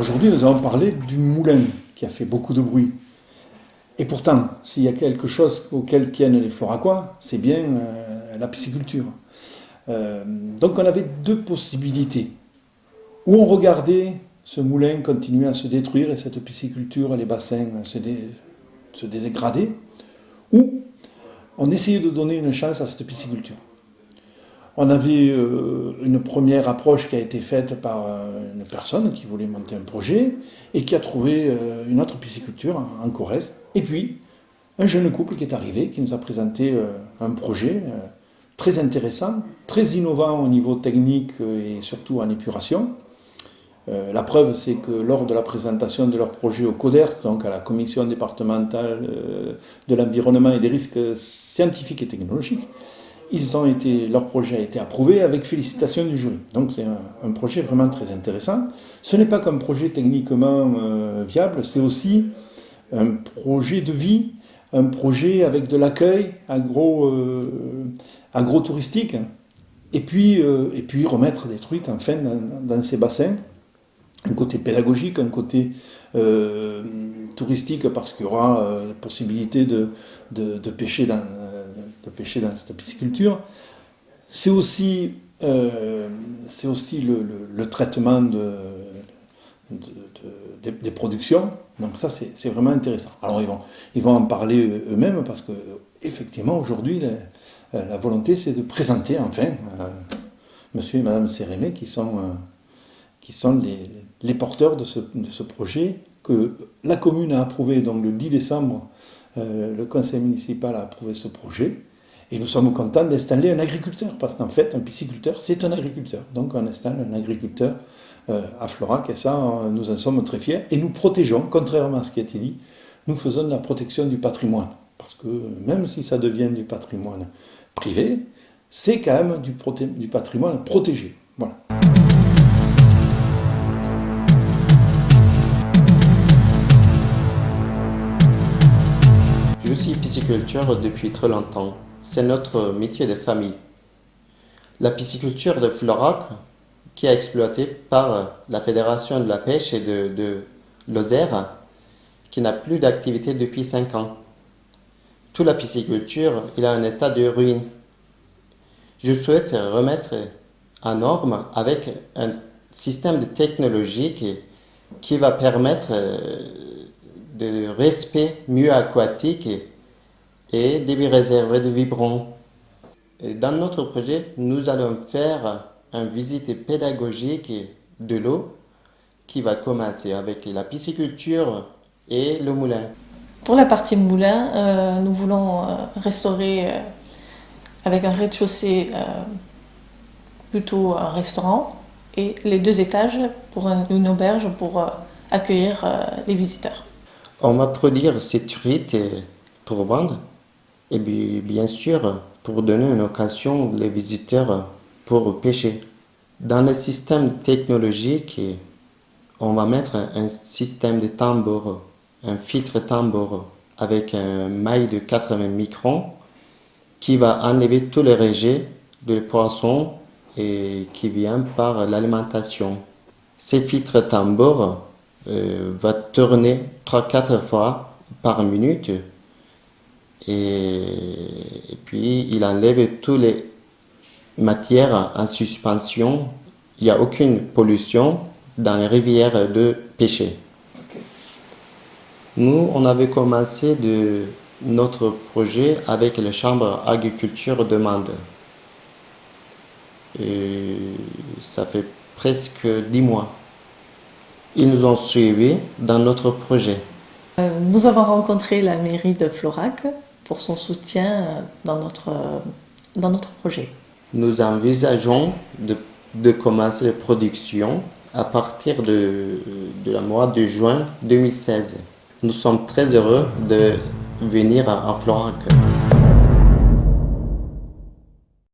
aujourd'hui, nous allons parler du moulin qui a fait beaucoup de bruit. Et pourtant, s'il y a quelque chose auquel tiennent les Floracois, c'est bien la pisciculture. Donc on avait deux possibilités. Ou on regardait ce moulin continuer à se détruire et cette pisciculture, les bassins se dégrader, ou on essayait de donner une chance à cette pisciculture. On avait une première approche qui a été faite par une personne qui voulait monter un projet et qui a trouvé une autre pisciculture en Corrèze. Et puis, un jeune couple qui est arrivé, qui nous a présenté un projet très intéressant, très innovant au niveau technique et surtout en épuration. La preuve, c'est que lors de la présentation de leur projet au CODERS, donc à la Commission départementale de l'environnement et des risques scientifiques et technologiques, leur projet a été approuvé avec félicitations du jury. Donc c'est un projet vraiment très intéressant. Ce n'est pas qu'un projet techniquement viable, c'est aussi un projet de vie, un projet avec de l'accueil agro-touristique, et puis remettre des trucs enfin dans ces bassins. Un côté pédagogique, un côté touristique, parce qu'il y aura possibilité de pêcher dans cette pisciculture. C'est aussi le traitement des productions. Donc ça, c'est vraiment intéressant. Alors ils vont en parler eux-mêmes, parce que effectivement aujourd'hui, la volonté, c'est de présenter enfin monsieur et madame Sérémé, qui sont les porteurs de ce projet que la commune a approuvé. Donc le 10 décembre, le conseil municipal a approuvé ce projet. Et nous sommes contents d'installer un agriculteur, parce qu'en fait, un pisciculteur, c'est un agriculteur. Donc on installe un agriculteur à Florac, et ça, nous en sommes très fiers. Et nous protégeons, contrairement à ce qui a été dit, nous faisons de la protection du patrimoine. Parce que même si ça devient du patrimoine privé, c'est quand même du patrimoine protégé. Voilà. Je suis pisciculteur depuis très longtemps. C'est notre métier de famille. La pisciculture de Florac, qui est exploitée par la Fédération de la pêche et de Lozère, qui n'a plus d'activité depuis 5 ans. Toute la pisciculture, il a un état de ruine. Je souhaite remettre en norme avec un système de technologie qui va permettre de respect mieux aquatique et des réserves de vibrants. Et dans notre projet, nous allons faire une visite pédagogique de l'eau qui va commencer avec la pisciculture et le moulin. Pour la partie moulin, nous voulons restaurer avec un rez-de-chaussée plutôt un restaurant et les 2 étages pour une auberge pour accueillir les visiteurs. On va produire ces truites pour vendre et bien sûr pour donner une occasion aux visiteurs pour pêcher. Dans le système technologique, on va mettre un système de tambour, un filtre tambour avec un maille de 80 microns qui va enlever tous les rejets de poissons et qui viennent par l'alimentation. Ces filtres tambour va tourner 3-4 fois par minute et puis il enlève toutes les matières en suspension. Il n'y a aucune pollution dans les rivières de pêcher. Nous, on avait commencé notre projet avec la Chambre Agriculture de Mende. Et ça fait presque 10 mois. Ils nous ont suivis dans notre projet. Nous avons rencontré la mairie de Florac pour son soutien dans notre projet. Nous envisageons de commencer la production à partir de la mois de juin 2016. Nous sommes très heureux de venir à Florac.